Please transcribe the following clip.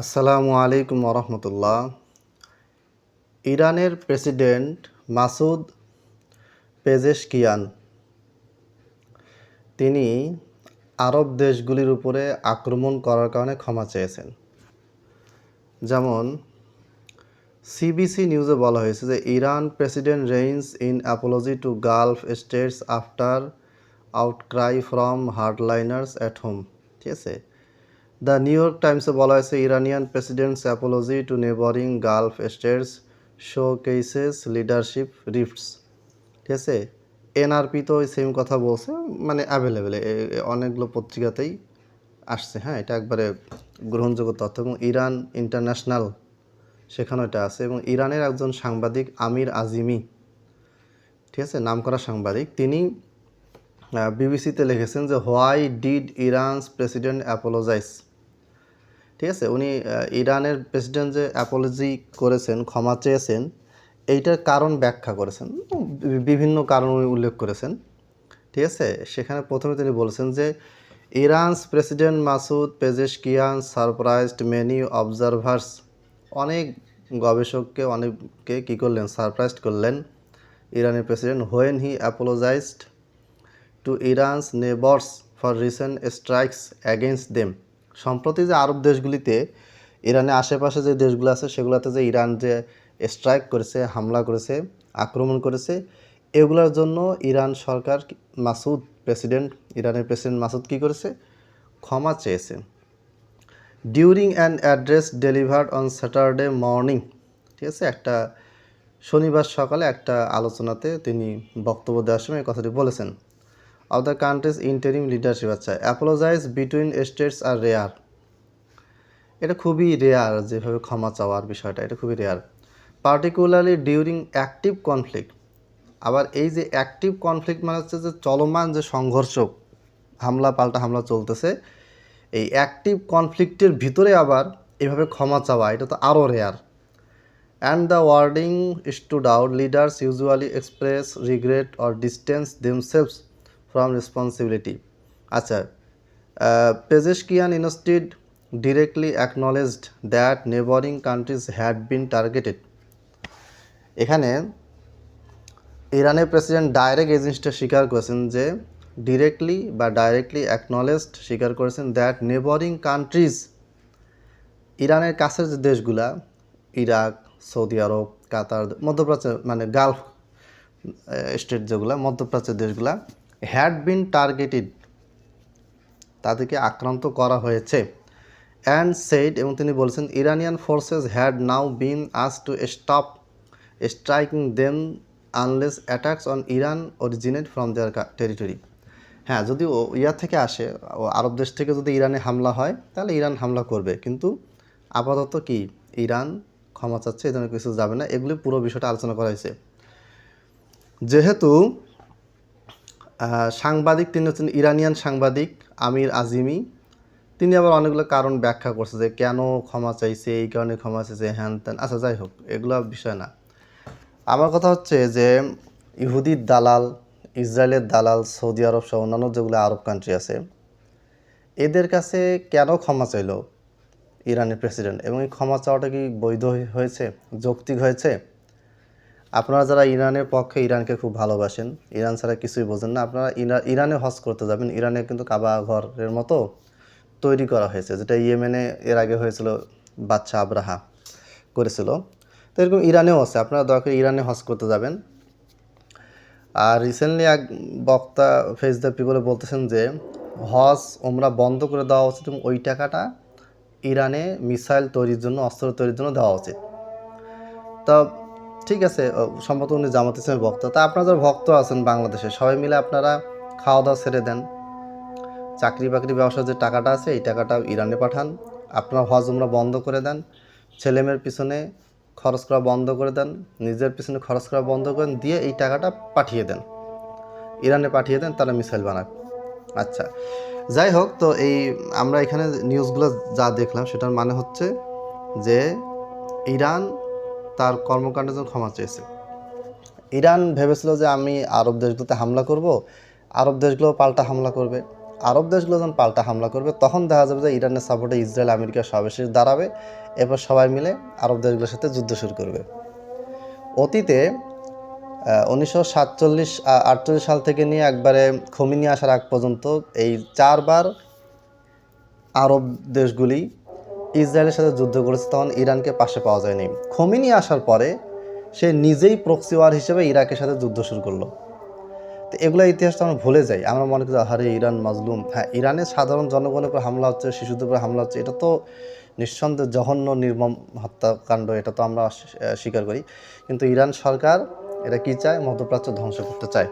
আসসালামু আলাইকুম রহমতুল্লাহ। ইরানের প্রেসিডেন্ট মাসুদ পেজেশকিয়ান তিনি আরব দেশগুলির উপরে আক্রমণ করার কারণে ক্ষমা চেয়েছেন। যেমন সিবিসি নিউজে বলা হয়েছে যে Iran president reins in apology to gulf states after outcry from hardliners at home. ঠিক আছে, দ্য নিউ ইয়র্ক টাইমসে বলা হয়েছে Iranian president's apology to neighbouring gulf states showcases leadership rifts. ঠিক আছে, এনআরপি তো ওই সেম কথা বলছে, মানে অ্যাভেলেবেল অনেকগুলো পত্রিকাতেই আসছে। হ্যাঁ, এটা একবারে গ্রহণযোগ্য তথ্য। এবং ইরান ইন্টারন্যাশনাল সেখানেও এটা আছে। এবং ইরানের একজন সাংবাদিক আমির আজিমি, ঠিক আছে, নামকরা সাংবাদিক, তিনি বিবিসিতে লিখেছেন যে why did Iran's president apologize. ঠিক আছে, উনি ইরানের প্রেসিডেন্ট যে অ্যাপোলজি করেছেন, ক্ষমা চেয়েছেন, এইটার কারণ ব্যাখ্যা করেছেন, বিভিন্ন কারণ উনি উল্লেখ করেছেন। ঠিক আছে, সেখানে প্রথমে তিনি বলেছেন যে Iran's president Masoud Pezeshkian surprised many observers. অনেক গবেষককে, অনেককে কী করলেন, সারপ্রাইজ করলেন ইরানের president when he apologised to Iran's neighbours for recent strikes against them. সম্প্রতি যে আরব দেশগুলিতে, ইরানের আশেপাশে যে দেশগুলো আছে সেগুলোতে যে ইরান যে স্ট্রাইক করেছে, হামলা করেছে, আক্রমণ করেছে, এগুলোর জন্য ইরান সরকার ইরানের প্রেসিডেন্ট মাসুদ কী করেছে, ক্ষমা চেয়েছে। During an address delivered on Saturday morning. ঠিক আছে, একটা শনিবার সকালে একটা আলোচনাতে তিনি বক্তব্য দেওয়ার সময় এই কথাটি বলেছেন। Of the countries interim leadership. আচ্ছা, অ্যাপোলোজাইজ বিটুইন স্টেটস আর রেয়ার। এটা খুবই রেয়ার, যেভাবে ক্ষমা চাওয়ার বিষয়টা, এটা খুবই rare, particularly during active conflict. আবার এই যে অ্যাক্টিভ কনফ্লিক্ট মানে হচ্ছে যে চলমান যে সংঘর্ষ, হামলা পাল্টা হামলা চলতেছে, এই অ্যাক্টিভ কনফ্লিক্টের ভিতরে আবার এভাবে ক্ষমা চাওয়া, এটা তো আরও rare. And the wording stood out, leaders usually express regret or distance themselves from responsibility. আচ্ছা, Pezeshkian instead directly acknowledged that neighbouring countries had been targeted. এখানে ইরানের প্রেসিডেন্ট ডাইরেক্ট এই জিনিসটা স্বীকার করেছেন যে ডাইরেক্টলি অ্যাকনলেজড স্বীকার করেছেন দ্যাট নেবরিং কান্ট্রিজ, ইরানের কাছের যে দেশগুলা, ইরাক, সৌদি আরব, কাতার, মধ্যপ্রাচ্য, মানে গালফ স্টেট যেগুলা, মধ্যপ্রাচ্যের দেশগুলা, হ্যাড বিন টার্গেটেড, তাদেরকে আক্রান্ত করা হয়েছে। অ্যান্ড সেইড, এবং তিনি বলেছেন Iranian forces had now been ask to stop striking them unless attacks on Iran originate from their territory. হ্যাঁ, যদি ইয়ার থেকে আসে, আরব দেশ থেকে যদি ইরানে হামলা হয়, তাহলে ইরান হামলা করবে, কিন্তু আপাতত কি ইরান ক্ষমা চাচ্ছে, এই ধরনের কিছু যাবে না। এগুলি পুরো বিষয়টা আলোচনা করা হয়েছে। যেহেতু সাংবাদিক, তিনি হচ্ছেন ইরানিয়ান সাংবাদিক আমির আজিমি, তিনি আবার অনেকগুলো কারণ ব্যাখ্যা করছে যে কেন ক্ষমা চাইছে, এই কারণে ক্ষমা চাইছে, হ্যান ত্যান। আচ্ছা, যাই হোক, এগুলো বিষয় না। আমার কথা হচ্ছে যে ইহুদির দালাল, ইসরায়েলের দালাল, সৌদি আরব সহ অন্যান্য যেগুলো আরব কান্ট্রি আছে, এদের কাছে কেন ক্ষমা চাইল ইরানের প্রেসিডেন্ট, এবং এই ক্ষমা চাওয়াটা কি বৈধ হয়েছে, যৌক্তিক হয়েছে? আপনারা যারা ইরানের পক্ষে, ইরানকে খুব ভালোবাসেন, ইরান ছাড়া কিছুই বোঝেন না, আপনারা ইরানে হজ করতে যাবেন। ইরানে কিন্তু কাবা ঘরের মতো তৈরি করা হয়েছে, যেটা ইয়েমেনে এর আগে হয়েছিল, বাদশাহ আবরাহা করেছিল। তো এরকম ইরানেও আছে, আপনারা দয়া করে ইরানে হজ করতে যাবেন। আর রিসেন্টলি এক বক্তা ফেস দ্য পিপলে বলতেছেন যে হজ ওমরা বন্ধ করে দেওয়া উচিত, এবং ওই টাকাটা ইরানে মিসাইল তৈরির জন্য, অস্ত্র তৈরির জন্য দেওয়া উচিত। তা ঠিক আছে, সম্ভবত উনি জামাত ইসলামের ভক্ত। তা আপনারা যারা ভক্ত আছেন বাংলাদেশে, সবাই মিলে আপনারা খাওয়া দাওয়া ছেড়ে দেন, চাকরি বাকরি ব্যবসার যে টাকাটা আছে এই টাকাটা ইরানে পাঠান, আপনারা হজ উমরা বন্ধ করে দেন, ছেলেমেয়ের পিছনে খরচ করা বন্ধ করে দেন, নিজের পিছনে খরচ করা বন্ধ করেন, দিয়ে এই টাকাটা পাঠিয়ে দেন, ইরানে পাঠিয়ে দেন, তারা মিসাইল বানাক। আচ্ছা, যাই হোক, তো এই আমরা এখানে নিউজগুলো যা দেখলাম সেটার মানে হচ্ছে যে ইরান তার কর্মকাণ্ডের জন্য ক্ষমা চেয়েছে। ইরান ভেবেছিল যে আমি আরব দেশগুলোতে হামলা করব, আরব দেশগুলো পাল্টা হামলা করবে, আরব দেশগুলো যখন পাল্টা হামলা করবে তখন দেখা যাবে যে ইরানের সাপোর্টে ইসরায়েল আমেরিকা সর্বশেষ দাঁড়াবে, এরপর সবাই মিলে আরব দেশগুলোর সাথে যুদ্ধ শুরু করবে। অতীতে 1947-48 সাল থেকে নিয়ে একবারে খোমেনি আসার আগ পর্যন্ত এই 4 বার আরব দেশগুলি ইসরায়েলের সাথে যুদ্ধ করেছে, তখন ইরানকে পাশে পাওয়া যায়নি। খোমেনি আসার পরে সে নিজেই প্রক্সি ওয়ার হিসেবে ইরাকের সাথে যুদ্ধ শুরু করলো। তো এগুলো ইতিহাসটা আমরা ভুলে যাই, আমরা মনে করি আরে ইরান মাজলুম। হ্যাঁ, ইরানের সাধারণ জনগণের উপর হামলা হচ্ছে, শিশুদের উপর হামলা হচ্ছে, এটা তো নিঃসন্দেহে জঘন্য নির্মম হত্যাকাণ্ড, এটা তো আমরা স্বীকার করি। কিন্তু ইরান সরকার এটা কি চায়? মধ্যপ্রাচ্য ধ্বংস করতে চায়।